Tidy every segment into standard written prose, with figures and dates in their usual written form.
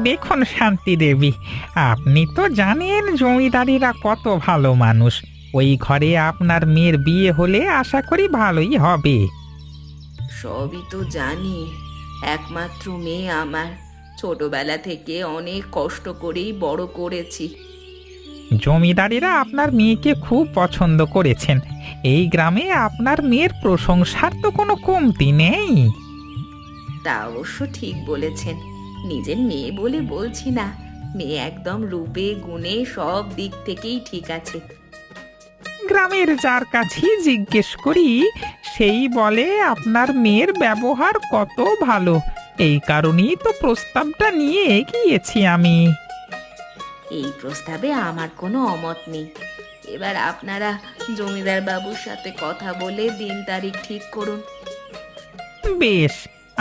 দেখুন শান্তি দেবী, আপনি তো জানেন জমিদারিরা কত ভালো মানুষ। ওই ঘরে আপনার মেয়ের বিয়ে হলে আশা করি ভালোই হবে। সবই তো জানি, একমাত্র মেয়ে আমার, ছোটবেলা থেকে অনেক কষ্ট করেই বড় করেছি। জমিদারিরা আপনার মেয়েকে খুব পছন্দ করেছেন। এই গ্রামে আপনার মেয়ের প্রশংসার তো কোনো কমতি নেই। তা অবশ্য ঠিক বলেছেন, নিজের মেয়ে বলে বলছি না, মেয়ে একদম রূপে গুণে সব দিক থেকেই ঠিক আছে। গ্রামের যার কাছেই জিজ্ঞেস করি, সেই বলে আপনার মেয়ের ব্যবহার কত ভালো। এই কারণেই তো প্রস্তাবটা নিয়ে এগিয়েছি আমি। এই প্রস্তাবে আমার কোনো অমত নেই। এবার আপনারা জমিদার বাবুর সাথে কথা বলে দিন তারিখ ঠিক করুন। বেশ,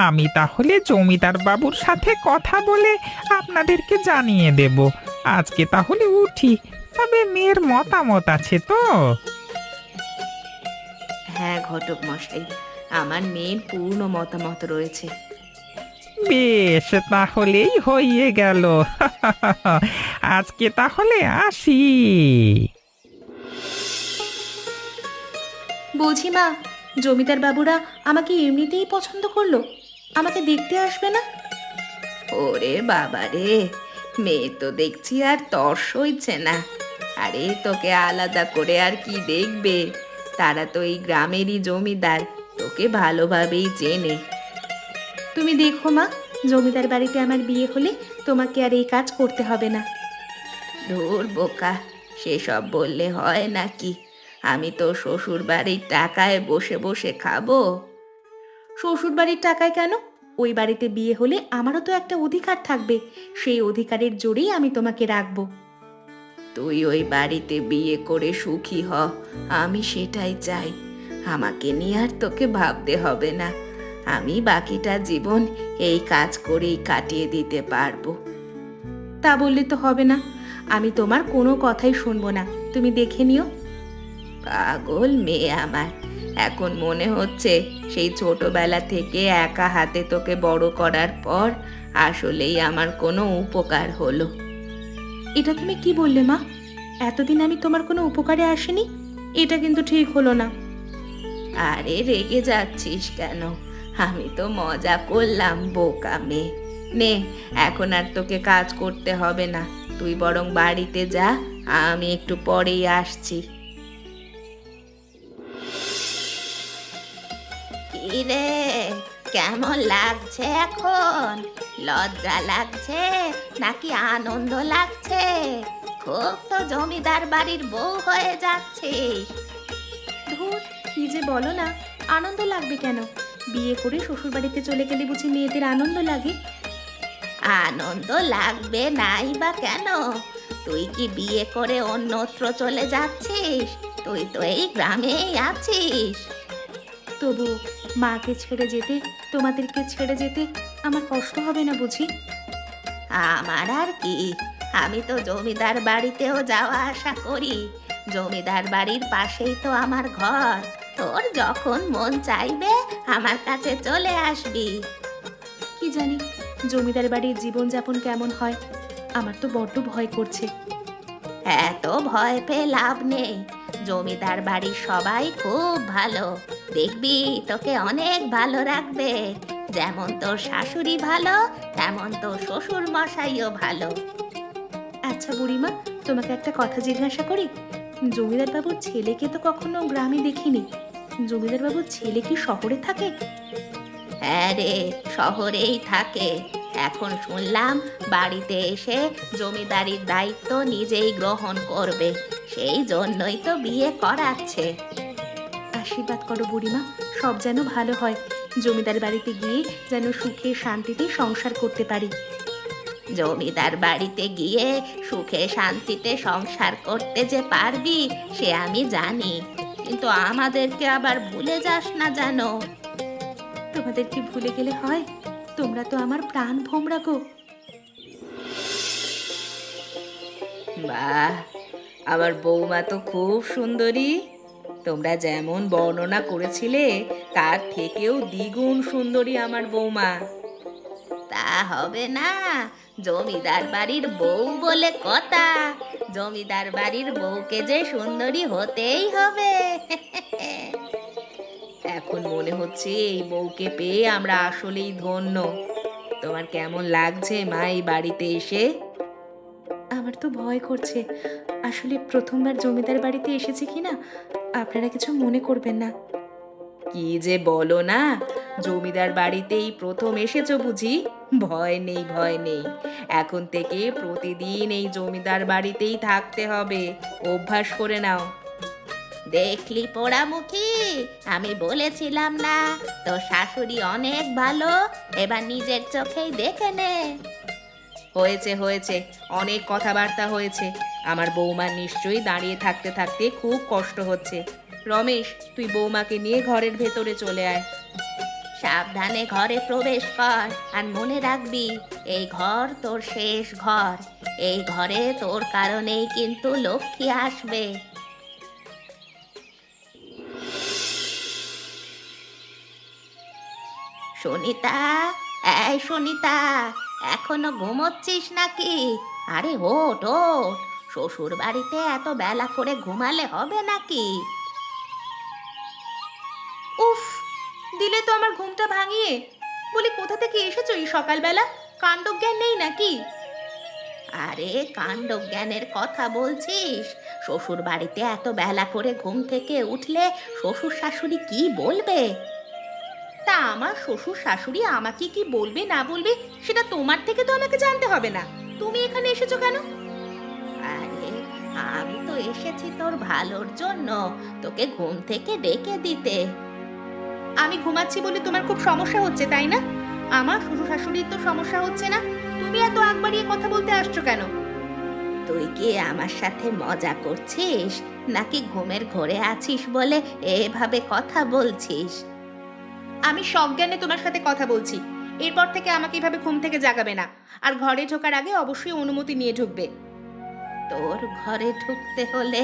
আমি তাহলে জমিদার বাবুর সাথে কথা বলে আপনাদেরকে জানিয়ে দেব। আজকে তাহলে উঠি, তবে মেয়ের মতামত আছে তো? হ্যাঁ ঘটক মশাই, আমার মেয়ের পূর্ণ মতামত রয়েছে। বেশ, তাহলেই হয়ে গেল। আজকে তাহলে আসি। বলছি মা, জমিদার বাবুরা আমাকে এমনিতেই পছন্দ করলো, আমাকে দেখতে আসবে না? ওরে বাবা রে, মেয়ে তো দেখছি আর তর সইছে না। আরে তোকে আলাদা করে আর কি দেখবে, তারা তো এই গ্রামেরই জমিদার, তোকে ভালোভাবেই চেনে। তুমি দেখো মা, জমিদার বাড়িতে আমার বিয়ে হলে তোমাকে আর এই কাজ করতে হবে না। ধুর বোকা, সেসব বললে হয় নাকি? আমি তো শ্বশুর বাড়ির টাকায় বসে বসে খাবো। শ্বশুর বাড়ির টাকায় কেন? ওই বাড়িতে বিয়ে হলে আমারও তো একটা অধিকার থাকবে, সেই অধিকারের জোরেই আমি তোমাকে রাখবো। তুই ওই বাড়িতে বিয়ে করে সুখী হ, আমি সেটাই চাই। আমাকে নিয়ে আর তোকে ভাবতে হবে না, আমি বাকিটা জীবন এই কাজ করেই কাটিয়ে দিতে পারবো। তা বললে তো হবে না, আমি তোমার কোনো কথাই শুনবো না, তুমি দেখে নিও। পাগল মেয়ে আমার, এখন মনে হচ্ছে সেই ছোটবেলা থেকে একা হাতে তোকে বড় করার পর আসলেই আমার কোনো উপকার হলো। এটা তুমি কি বললে মা? এতদিন আমি তোমার কোনো উপকারে আসিনি, এটা কিন্তু ঠিক হলো না। আরে রেগে যাচ্ছিস কেন? আমি তো মজা করলাম বোকা মেয়ে। নে, এখন আর তোকে কাজ করতে হবে না, তুই বরং বাড়িতে যা, আমি একটু পরেই আসছি। কিরে, কেমন লাগছে এখন? লজ্জা লাগছে নাকি আনন্দ লাগছে? খুব তো জমিদার বাড়ির বউ হয়ে যাচ্ছিস। ধুর, কি যে বলো না, আনন্দ লাগবে কেন? বিয়ে করে শ্বশুর বাড়িতে চলে গেলে বুঝি মেয়েদের আনন্দ লাগে? আনন্দ লাগবে নাই বা কেন? তুই কি বিয়ে করে অন্যত্র চলে যাচ্ছিস? তুই তো এই গ্রামেই আছিস। তবু মাকে ছেড়ে যেতে, তোমাদেরকে ছেড়ে যেতে আমার কষ্ট হবে না বুঝি? আমার আর কি, আমি তো জমিদার বাড়িতেও যাওয়া আসা করি। জমিদার বাড়ির পাশেই তো আমার ঘর, তোর যখন মন চাইবে আমার কাছে চলে আসবি। কি জানি জমিদার বাড়ির জীবনযাপন কেমন হয়, আমার তো বড্ড ভয় করছে। এত ভয় পেয়ে লাভ নেই, জমিদার বাড়ির সবাই খুব ভালো, দেখবি তোকে অনেক ভালো রাখবে। যেমন তোর শাশুড়ি ভালো, তেমন তোর শ্বশুর মশাইও ভালো। আচ্ছা বুড়িমা, তোমাকে একটা কথা জিজ্ঞাসা করি, জমিদার বাবুর ছেলেকে তো কখনো গ্রামে দেখিনি, জমিদার বাবুর ছেলে কি শহরে থাকে? হ্যাঁ রে, শহরেই থাকে। এখন শুনলাম বাড়িতে এসে জমিদারির দায়িত্ব নিজেই গ্রহণ করবে, সেই জন্যই তো বিয়ে করাচ্ছে। আশীর্বাদ করো বুড়িমা, সব যেন ভালো হয়, জমিদার বাড়িতে গিয়ে যেন সুখে শান্তিতে সংসার করতে পারি। জমিদার বাড়িতে গিয়ে সুখে শান্তিতে সংসার করতে যে পারবি সে আমি জানি, কিন্তু আমাদেরকে আবার ভুলে যাস না জানো। তোমাদেরকে ভুলে গেলে হয়? তোমরা তো আমার প্রাণ ভোমরা গো। বাহ, আমার বৌমা তো খুব সুন্দরী। তোমরা যেমন বর্ণনা করেছিলে তার থেকেও দ্বিগুণ সুন্দরী আমার বৌমা। তা হবে না, জমিদার বাড়ির বউ বলে কথা। জমিদার বাড়ির বউকে যে সুন্দরী হতেই হবে। এখন মনে হচ্ছে এই বউকে পেয়ে আমরা আসলেই ধন্য। তোমার কেমন লাগছে মা এই বাড়িতে এসে? আমার তো ভয় করছে, আসলে প্রথমবার জমিদার বাড়িতে এসেছি কিনা। আপনারা কিছু মনে করবেন না। কি যে বলো না, জমিদার বাড়িতেই প্রথম এসেছো বুঝি? ভয় নেই, ভয় নেই। এখন থেকে প্রতিদিন এই জমিদার বাড়িতেই থাকতে হবে, অভ্যাস করে নাও। দেখলি পোড়ামুখী, আমি বলেছিলাম না তোর শাশুড়ি অনেক ভালো, এবার নিজের চোখেই দেখে নে। হয়েছে হয়েছে, অনেক কথাবার্তা হয়েছে। আমার বৌমার নিশ্চয়ই দাঁড়িয়ে থাকতে থাকতে খুব কষ্ট হচ্ছে। রমেশ, তুই বৌমাকে নিয়ে ঘরের ভেতরে চলে আয়। সাবধানে ঘরে প্রবেশ কর, আর মনে রাখবি এই ঘর তোর শেষ ঘর। এই ঘরে তোর কারণেই কিন্তু লক্ষ্মী আসবে। সুনিতা, এই সুনিতা, এখনো ঘুমোচ্ছিস নাকি? আরে ওঠ ওঠ, শ্বশুর বাড়িতে এত বেলা করে ঘুমালে হবে নাকি? উফ, দিলে তো আমার ঘুমটা ভাঙিয়ে। বলি, কোথা থেকে এসেছো এই সকালবেলা? কাণ্ডজ্ঞান নেই নাকি? আরে কাণ্ডজ্ঞানের কথা বলছিস? শ্বশুর বাড়িতে এত বেলা করে ঘুম থেকে উঠলে শ্বশুর শাশুড়ি কি বলবে? তা আমার শ্বশুর শাশুড়ি আমাকে কি বলবে না বলবে সেটা তোমার থেকে তো আমাকে জানতে হবে না। তুমি এখানে এসেছো কেন? আরে আমি তো এসেছি তোর ভালোর জন্য, তোকে ঘুম থেকে ডেকে দিতে। আমি ঘুমাচ্ছি বলে তোমার খুব সমস্যা হচ্ছে, তাই না? আমার শ্বশুর শাশুড়ির তো সমস্যা হচ্ছে না, তুমি এত আগ বাড়িয়ে কথা বলতে আসছো কেন? তুই কি আমার সাথে মজা করছিস, নাকি ঘুমের ঘোরে আছিস বলে এভাবে কথা বলছিস? আমি সজ্ঞানে তোমার সাথে কথা বলছি। এরপর থেকে আমাকে এভাবে ঘুম থেকে জাগাবে না, আর ঘরে ঢোকার আগে অবশ্যই অনুমতি নিয়ে ঢুকবে। তোর ঘরে ঢুকতে হলে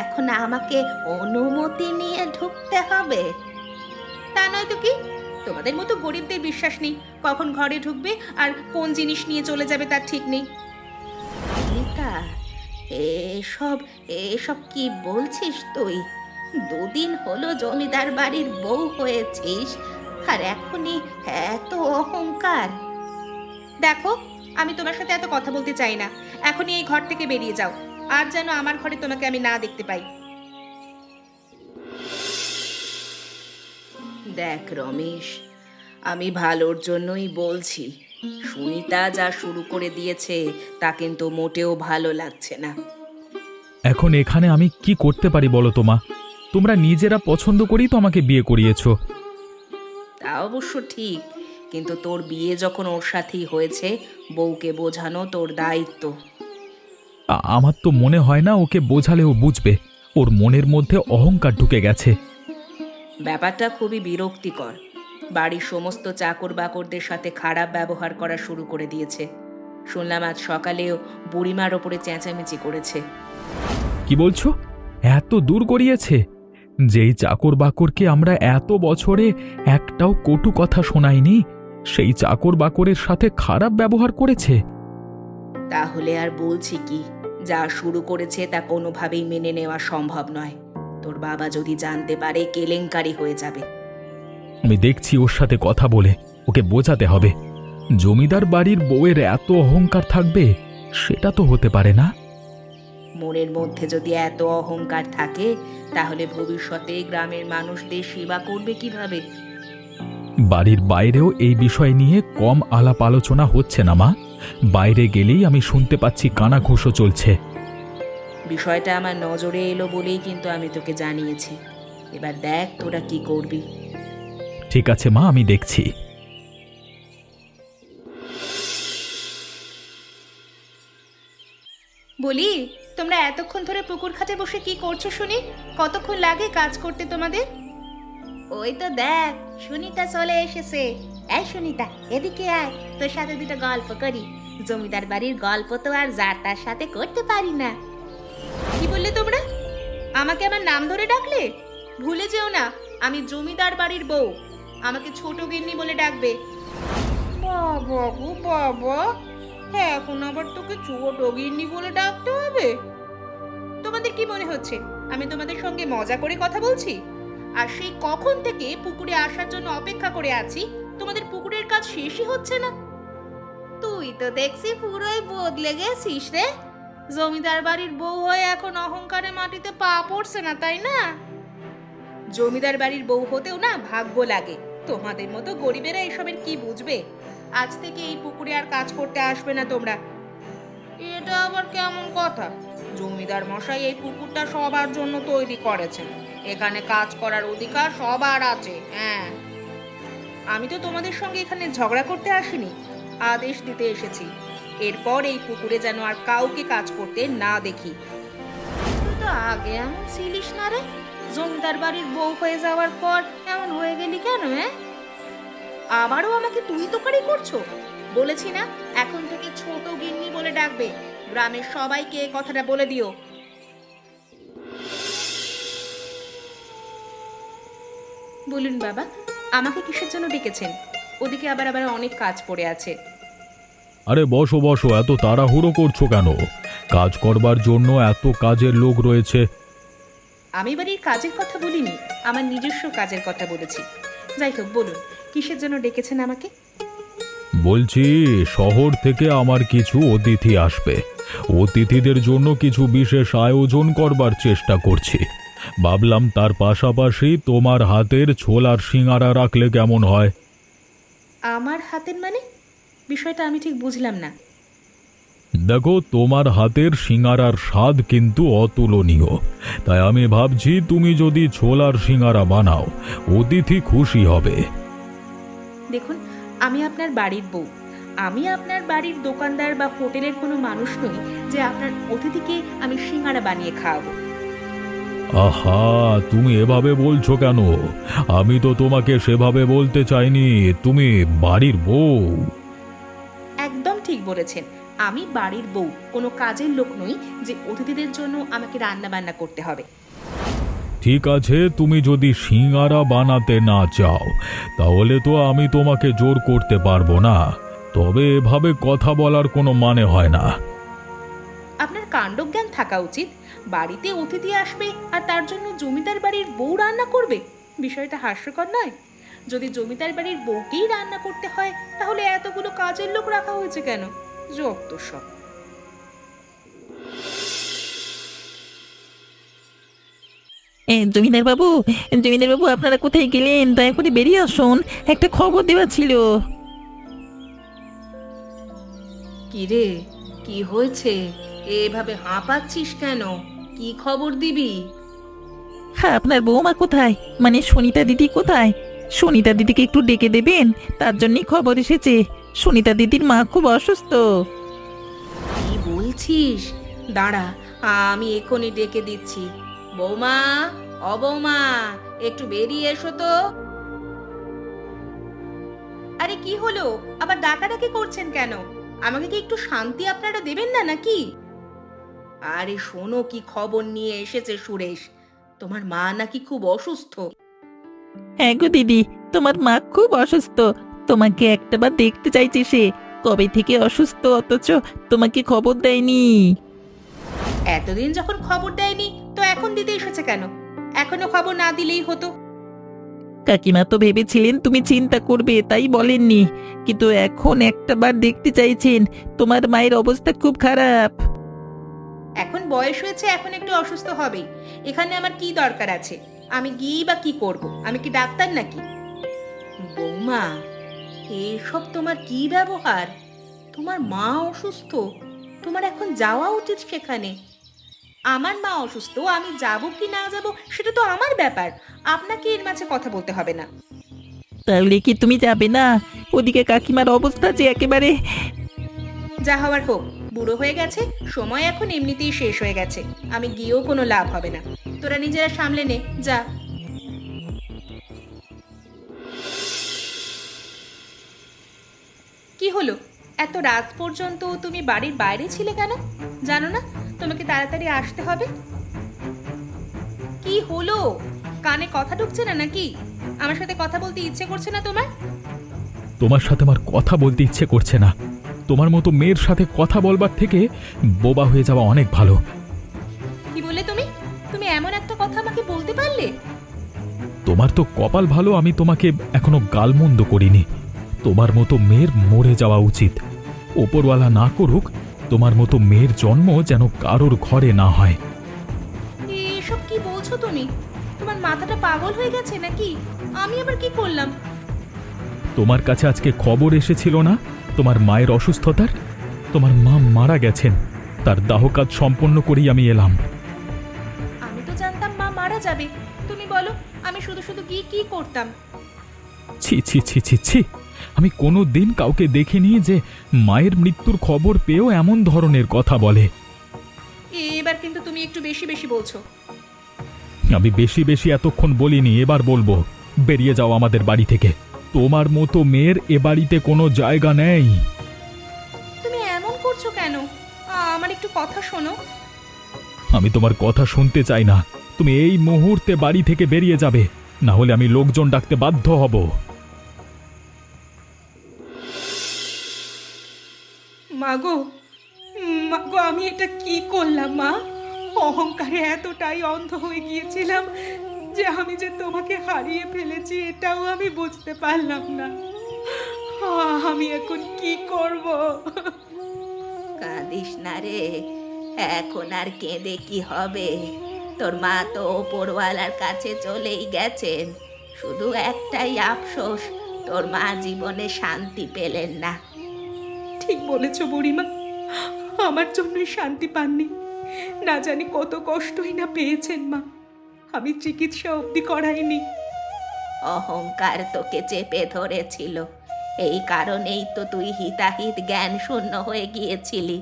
এখন আমাকে অনুমতি নিয়ে ঢুকতে হবে? তা নয় তো কি? তোমাদের মতো গরিবদের বিশ্বাস নেই, কখন ঘরে ঢুকবে আর কোন জিনিস নিয়ে চলে যাবে তার ঠিক নেই। এসব এসব কি বলছিস তুই? দুদিন হলো জমিদার বাড়ির বউ হয়েছিস, আর এখনই এত অহংকার! দেখো, আমি তোমার সাথে এত কথা বলতে চাই না। এখনই এই ঘর থেকে বেরিয়ে যাও, আর যেন আমার ঘরে তোমাকে আমি না দেখতে পাই। দেখ রমেশ, আমি ভালোর জন্যই বলছি। সুনিতা যা শুরু করে দিয়েছে তা কিন্তু মোটেও ভালো লাগছে না। এখন এখানে আমি কি করতে পারি বলো তো মা? তোমরা নিজেরা পছন্দ করেই তো আমাকে বিয়ে করিয়েছো। তা অবশ্য ঠিক, কিন্তু তোর বিয়ে যখন ওর সাথেই হয়েছে, বউকে বোঝানো তোর দায়িত্ব। আমার তো মনে হয় না ওকে বোঝালেও বুঝবে। ওর মনের মধ্যে অহংকার ঢুকে গেছে। ব্যাপারটা খুবই বিরক্তিকর। বাড়ির সমস্ত চাকর বাকরদের সাথে খারাপ ব্যবহার করা শুরু করে দিয়েছে। শুনলাম আজ সকালেও বুড়িমার ওপরে চেঁচামেচি করেছে। কি বলছো? এত দূর গড়িয়েছে? যেই চাকর বাকরকে আমরা এত বছরে একটাও কটু কথা শোনাইনি, সেই চাকর বাকরের সাথে খারাপ ব্যবহার করেছে। তাহলে আর বলছি কি, যা শুরু করেছে তা কোনোভাবেই মেনে নেওয়া সম্ভব নয়। তোর বাবা যদি জানতে পারে, কেলেঙ্কারি হয়ে যাবে। আমি দেখছি ওর সাথে কথা বলে ওকে বোঝাতে হবে। জমিদার বাড়ির বউয়ের এত অহংকার থাকবে, সেটা তো হতে পারে না। মনের মধ্যে যদি এত অহংকার থাকে, তাহলে ভবিষ্যতে গ্রামের মানুষদের সেবা করবে কিভাবে? বাড়ির বাইরেও এই বিষয় নিয়ে কম আলাপ আলোচনা হচ্ছে না মা। বাইরে গেলেই আমি শুনতে পাচ্ছি কানাঘুষো চলছে। বিষয়টা আমার নজরে এলো বলেই কিন্তু আমি তোকে জানিয়েছি। এবার দেখ তোরা কি করবি। ঠিক আছে মা, আমি দেখছি। বলি, তোমরা এতক্ষণ ধরে পুকুর ঘাটে বসে কি করছো শুনি? কতক্ষণ লাগে কাজ করতে তোমাদের? ওই তো দেখ, সুনিতা চলে এসেছে। এই সুনিতা, এদিকে আয়, তোর সাথে দুটো গল্প করি। জমিদার বাড়ির গল্প তো আর যার তার সাথে করতে পারি না। কি বললে তোমরা? আমাকে আমার নাম ধরে ডাকলে? ভুলে যেও না, আমি জমিদার বাড়ির বউ। আমাকে ছোট গিন্নি বলে ডাকবে। বাবা গো বাবা, এখন আবার তোকে ছোট গিন্নি বলে ডাকতে হবে? তোমাদের কি মনে হচ্ছে আমি তোমাদের সঙ্গে মজা করে কথা বলছি? আর সেই কখন থেকে পুকুরে আসার জন্য অপেক্ষা করে আছি, তোমাদের পুকুরের কাজ শেষই হচ্ছে না। তুই তো দেখছি পুরোই বদলে গেছিস রে। জমিদার বাড়ির বউ হয়ে এখন অহংকারে মাটিতে পা পড়ছে না, তাই না? জমিদার বাড়ির বউ হতেও না ভাগ্য লাগে। তোমাদের মতো গরিবেরা এসবের কি বুঝবে? আজ থেকে এই পুকুরে আর কাজ করতে আসবে না তোমরা। এটা আবার কেমন কথা? জমিদার মশাই এই পুকুরটা সবার জন্য তৈরি করেছেন, এখানে কাজ করার অধিকার সবার আছে। হ্যাঁ, আমি তো তোমাদের সঙ্গে এখানে ঝগড়া করতে আসিনি, আদেশ দিতে এসেছি। এরপর এই পুকুরে যেন আর কাউকে কাজ করতে না দেখি। তুই তো আগে এমন ছিলিস না রে, জমিদার বাড়ির বউ হয়ে যাওয়ার পর এমন হয়ে গেলি কেন? আবারও আমাকে তুই তোকারি করছো? বলেছি না এখন থেকে ছোট গিন্নি বলে ডাকবে। গ্রামের সবাইকে এই কথাটা বলে দিও। বলুন বাবা, আমাকে কিসের জন্য ডেকেছেন? ওদিকে আবার আবার অনেক কাজ পড়ে আছে। আরে বসো বসো, এত তাড়াহুড়ো করছো কেন? কাজ করবার জন্য এত কাজের লোক রয়েছে। আমি বাড়ির কাজের কথা বলিনি, আমার নিজস্ব কাজের কথা বলেছি। যাই হোক, বলুন কিসের জন্য ডেকেছেন আমাকে? বলছি, শহর থেকে আমার কিছু অতিথি আসবে। অতিথিদের জন্য কিছু বিশেষ আয়োজন করবার চেষ্টা করছি। ভাবলাম তার পাশাপাশি তোমার হাতের ছোলার সিঙাড়া রাখলে কেমন হয়? আমার হাতের মানে? বিষয়টা আমি ঠিক বুঝলাম না। দেখো, তোমার হাতের সিঙারার স্বাদ কিন্তু অতুলনীয়। তাই আমি ভাবছি তুমি যদি ছোলার সিঙারা বানাও, অতিথি খুশি হবে। দেখুন, আমি আপনার বাড়ির বউ। আমি আপনার বাড়ির দোকানদার বা হোটেলের কোনো মানুষ নই যে আপনার অতিথিকে আমি সিঙ্গারা বানিয়ে খাওয়াবো। আহা, তুমি এভাবে বলছো কেন? আমি তো তোমাকে সেভাবে বলতে চাইনি। তুমি বাড়ির বউ। একদম ঠিক বলেছেন, আমি বাড়ির বউ, কোনো কাজের লোক নই যে অতিথিদের জন্য আমাকে রান্না বান্না করতে হবে। ঠিক আছে, তুমি যদি সিঙারা বানাতে না চাও তাহলে তো আমি তোমাকে জোর করতে পারবো না। তবে এভাবে কথা বলার কোনো মানে হয় না। আপনার কাণ্ডজ্ঞান থাকা উচিত। বাড়িতে অতিথি আসবে আর তার জন্য জমিদার বাড়ির বউ রান্না করবে? বিষয়টা হাস্যকর নয়? যদি জমিদার বাড়ির বউকেই রান্না করতে হয় তাহলে এতগুলো কাজের লোক রাখা হয়েছে কেন? যত সব। জমিদার বাবু, জমিদার বাবু, আপনারা কোথায় গেলেন? দয়া করে বেরিয়ে আসুন, একটা খবর দেওয়া ছিল। কি রে, কি হয়েছে? এভাবে হাঁপাচ্ছিস কেন? কি খবর দিবি? হ্যাঁ, আপনার বৌমা কোথায়? মানে সুনিতা দিদি কোথায়? সুনিতা দিদিকে একটু ডেকে দেবেন, তার জন্যই খবর এসেছে। সুনিতা দিদির মা খুব অসুস্থ। কি বলছিস? দাঁড়া, আমি এখনই ডেকে দিচ্ছি। বৌমা, ও বৌমা, একটু বেরিয়ে এসো তো। আরে কি হলো? আবার ডাকাডাকি করছেন কেন? আমাকে কি একটু শান্তি আপনারা দেবেন না নাকি? আরে শোনো, কি খবর নিয়ে এসেছে সুরেশ। তোমার মা নাকি খুব অসুস্থ। হ্যাঁ গো দিদি, তোমার মা খুব অসুস্থ। তোমাকে একটাবার দেখতে চাইছে সে। কবে থেকে অসুস্থ, অথচ তোমাকে খবর দেয়নি। এতদিন যখন খবর দেয়নি তো এখন দিতে এসেছে কেন? এখনো খবর না দিলেই হতো। কাকিমা তো ভেবেছিলেন তুমি চিন্তা করবে, তাই বলেননি। কিন্তু এখন একটাবার দেখতে চাইছেন। তোমার মায়ের অবস্থা খুব খারাপ। এখন বয়স হয়েছে, এখন একটু অসুস্থ হবেই। এখানে আমার কি দরকার আছে? আমি গিয়েই বা কি করব? আমি কি ডাক্তার নাকি? বৌমা, এসব তোমার কি ব্যবহার? তোমার মা অসুস্থ, তোমার এখন যাওয়া উচিত সেখানে। আমার মা অসুস্থ, আমি যাব কি না যাব সেটা তো আমার ব্যাপার। আপনাকে এর মাঝে কথা বলতে হবে না। তাহলে কি তুমি যাবে না? ওদিকে কাকিমার অবস্থা যে একেবারে। যা হওয়ার হোক, বুড়ো হয়ে গেছে, সময় এখন এমনিতেই শেষ হয়ে গেছে। আমি গিয়েও কোনো লাভ হবে না। তোরা নিজেরা সামলে নে, যা। কি হলো? এত রাত পর্যন্ত তুমি বাড়ির বাইরে ছিলে কেন? জানো না তোমাকে তাড়াতাড়ি আসতে হবে? কি হলো? কানে কথা ঢুকছে না নাকি? আমার সাথে কথা বলতে ইচ্ছে করছে না তোমার? তোমার সাথে আমার কথা বলতে ইচ্ছে করছে না। তোমার মতো মেয়ের সাথে কথা বলবার থেকে বোবা হয়ে যাওয়া অনেক ভালো। কি বললে তুমি? তুমি এমন একটা কথা আমাকে বলতে পারলে? তোমার তো কপাল ভালো, আমি তোমাকে এখনো গালমন্দ করিনি। তোমার মতো মেয়ের মরে যাওয়া উচিত। ওপরওয়ালা না করুক, তোমার মতো মেয়ের জন্ম যেন কারোর ঘরে না হয়। এসব কি বলছো তুমি? তোমার মাথাটা পাগল হয়ে গেছে নাকি? আমি আবার কি করলাম? তোমার কাছে আজকে খবর এসেছিল না তোমার মায়ের অসুস্থতার? তোমার মা মারা গেছেন, তার দাহ কাজ সম্পন্ন করেই আমি এলাম। আমি তো জানতাম মা মারা যাবে। তুমি বলো আমি শুধু শুধু কি করতাম? ছি ছি ছি ছি ছি, আমি কোনো দিন কাউকে দেখিনি যে মায়ের মৃত্যুর খবর পেয়েও এমন ধরনের কথা বলে। এবার কিন্তু তুমি একটু বেশি বেশি বলছো। আমি বেশি বেশি এতক্ষণ বলিনি, এবার বলবো। বেরিয়ে যাও আমাদের বাড়ি থেকে। তোমার মতো মেয়ের এ বাড়িতে কোনো জায়গা নেই। তুমি এমন করছো কেন? আমার একটু কথা শোনো। আমি তোমার কথা শুনতে চাই না। তুমি এই মুহূর্তে বাড়ি থেকে বেরিয়ে যাবে, না হলে আমি লোকজন ডাকতে বাধ্য হব। মাগো, মাগো, আমি এটা কি করলাম মা? অহংকারে এতটাই অন্ধ হয়ে গিয়েছিলাম যে আমি যে তোমাকে হারিয়ে ফেলেছি এটাও আমি বুঝতে পারলাম না। আমি এখন কি করব? কাঁদিস না রে, এখন আর কেঁদে কি হবে? তোর মা তো ওপরওয়ালার কাছে চলেই গেছেন। শুধু একটাই আফসোস, তোর মা জীবনে শান্তি পেলেন না। ঠিক বলেছ বুড়িমা, আমার জন্যই শান্তি পাননি। না জানি কত কষ্টই না পেয়েছেন মা। আমি চিকিৎসা অবধি করাইনি। অহংকার তোকে চেপে ধরেছিল, এই কারণেই তো তুই হিতাহিত জ্ঞান শূন্য হয়ে গিয়েছিলি।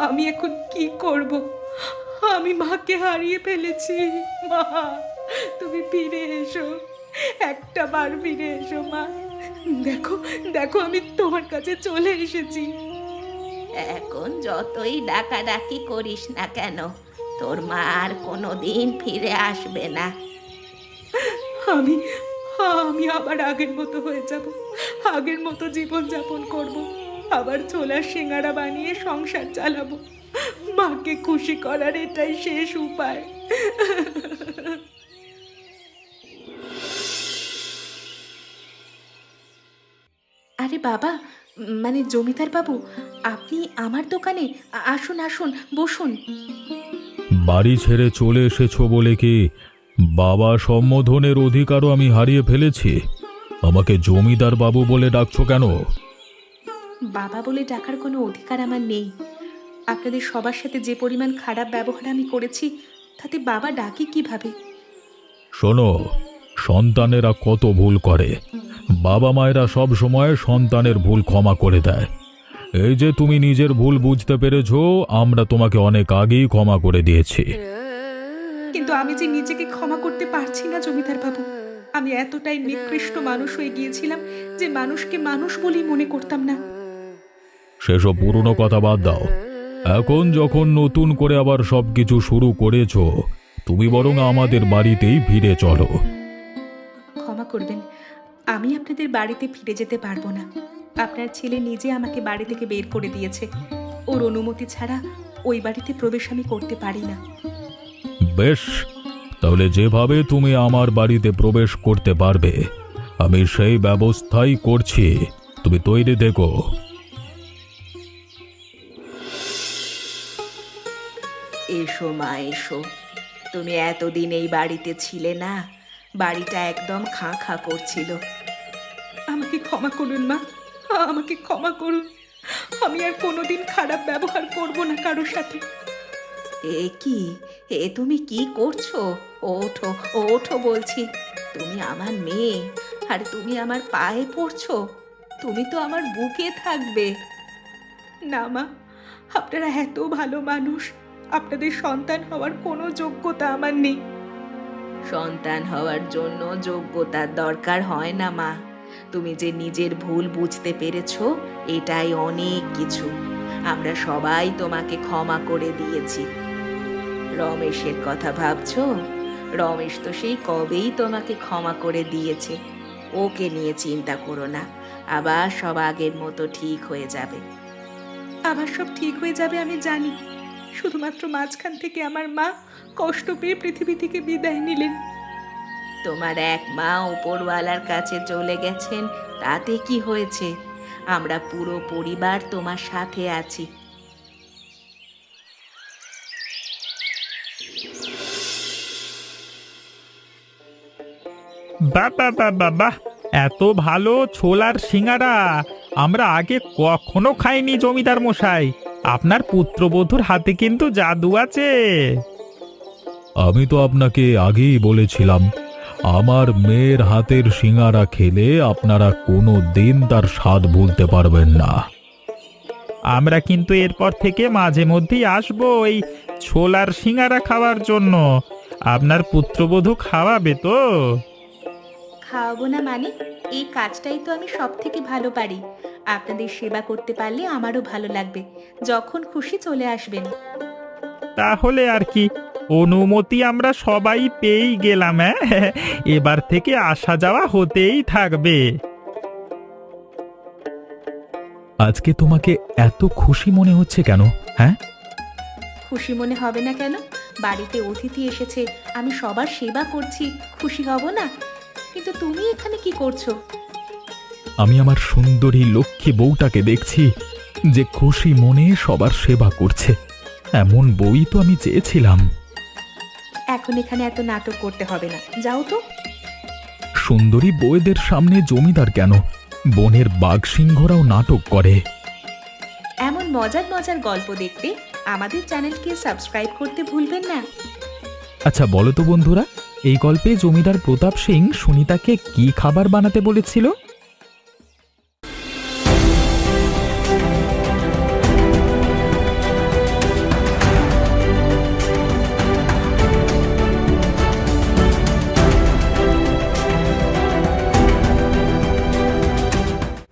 আমি এখন কি করব? আমি মাকে হারিয়ে ফেলেছি। মা, তুমি ফিরে এসো, একটা বার ফিরে এসো মা। দেখো দেখো, আমি তোমার কাছে চলে এসেছি। এখন যতই ডাকাডাকি করিস না কেন, তোর মা আর কোনোদিন ফিরে আসবে না। আমি আমি আবার আগের মতো হয়ে যাব, আগের মতো জীবন যাপন করব, আবার ছোলার সিঙ্গারা বানিয়ে সংসার চালাবো। মাকে খুশি করার এটাই শেষ উপায়। আরে বাবা, মানে জমিদার বাবু, আপনি আমার দোকানে আসুন আসুন, বসুন। বাড়ি ছেড়ে চলে এসেছো বলে কি বাবা সম্বোধনের অধিকারও আমি হারিয়ে ফেলেছি? আমাকে জমিদার বাবু বলে ডাকছো কেন? বাবা বলে ডাকার কোনো অধিকার আমার নেই। আপনাদের সবার সাথে যে পরিমাণ খারাপ ব্যবহার আমি করেছি, তাতে বাবা ডাকি কিভাবে? শোনো, সন্তানেরা কত ভুল করে, বাবা মায়েরা সব সময় সন্তানের ভুল ক্ষমা করে দেয়। এই যে তুমি নিজের ভুল বুঝতে পেরেছো, আমরা তোমাকে অনেক আগেই ক্ষমা করে দিয়েছি। কিন্তু আমি যে নিজেকে ক্ষমা করতে পারছি না জমিদার বাবু। আমি এতটাই নিকৃষ্ট মানুষ হয়ে গিয়েছিলাম যে মানুষকে মানুষ বলেই মনে করতাম না। সেসব পুরনো কথা বাদ দাও। এখন যখন নতুন করে আবার সবকিছু শুরু করেছো, তুমি বরং আমাদের বাড়িতেই ফিরে চলো। ক্ষমা করবেন, আমি আপনাদের বাড়িতে ফিরে যেতে পারবো না। আপনার ছেলে নিজে আমাকে বাড়ি থেকে বের করে দিয়েছে। ওর অনুমতি ছাড়া ওই বাড়িতে প্রবেশ আমি করতে পারি না। বেশ, তাহলে যেভাবে তুমি আমার বাড়িতে প্রবেশ করতে পারবে আমি সেই ব্যবস্থাই করছি। তুমি তৈরি থেকো। এসো মা, এসো। তুমি এতদিন এই বাড়িতে ছিলে না, বাড়িটা একদম খাঁ খাঁ করছিল। আমাকে ক্ষমা করুন মা, আমাকে ক্ষমা করুন। আমি আর কোনোদিন খারাপ ব্যবহার করব না কারোর সাথে। এ কি, এ তুমি কি করছো? ওঠো ওঠো বলছি। তুমি আমার মেয়ে, আর তুমি আমার পায়ে পড়ছো। তুমি তো আমার বুকে থাকবে। না মা, আপনারা এত ভালো মানুষ, আপনাদের সন্তান হওয়ার কোনো যোগ্যতা আমার নেই। সন্তান হওয়ার জন্য যোগ্যতার দরকার হয় না মা। তুমি যে নিজের ভুল বুঝতে পেরেছো, এটাই অনেক কিছু। আমরা সবাই তোমাকে ক্ষমা করে দিয়েছি। রমেশের কথা ভাবছো? রমেশ তো সেই কবেই তোমাকে ক্ষমা করে দিয়েছে। ওকে নিয়ে চিন্তা করো না, আবার সব আগের মতো ঠিক হয়ে যাবে। আবার সব ঠিক হয়ে যাবে আমি জানি, শুধুমাত্র মাঝখান থেকে আমার মা কষ্ট পেয়ে পৃথিবী থেকে বিদায় নিলেন। তোমার এক মা উপরওয়ালার কাছে চলে গেছেন, তাতে কি হয়েছে? আমরা পুরো পরিবার তোমার সাথে আছি। বাবা বাবা বাহ, এত ভালো ছোলার সিঙ্গারা আমরা আগে কখনো খাইনি জমিদার মশাই। আপনার পুত্রবধূর হাতে কিন্তু জাদু আছে। আমি তো আপনাকে আগেই বলেছিলাম, আমার মেয়ের হাতের সিঙারা খেলে আপনারা কোনো দিন তার স্বাদ ভুলতে পারবেন না। আমরা কিন্তু এরপর থেকে মাঝে মধ্যেই আসবো এই ছোলার সিঙ্গারা খাওয়ার জন্য। আপনার পুত্রবধূ খাওয়াবে তো? খাওয়াবো না মানে? এই কাজটাই তো আমি সব থেকে ভালো পারি। আপনাদের সেবা করতে পারলে আমারও ভালো লাগবে। যখন খুশি চলে আসবেন। তাহলে আর কি, অনুমতি আমরা সবাই পেয়েই গেলাম। হ্যাঁ, এবার থেকে আসা যাওয়া হতেই থাকবে। আজকে তোমাকে এত খুশি মনে হচ্ছে কেন? হ্যাঁ, খুশি মনে হবে না কেন? বাড়িতে অতিথি এসেছে, আমি সবার সেবা করছি, খুশি হব না? কিন্তু তুমি এখানে কি করছো? আমি আমার সুন্দরী লক্ষ্মী বউটাকে দেখছি যে খুশি মনে সবার সেবা করছে। এমন বই তো আমি চেয়েছিলাম। এখন এখানে এত নাটক করতে হবে না, যাও তো। সুন্দরী বউদের সামনে জমিদার কেন, বনের বাঘ সিংহরাও নাটক করে। এমন মজার মজার গল্প দেখতে আমাদের চ্যানেলকে সাবস্ক্রাইব করতে ভুলবেন না। আচ্ছা বলো তো বন্ধুরা, এই গল্পে জমিদার প্রতাপ সিং সুনিতাকে কি খাবার বানাতে বলেছিল?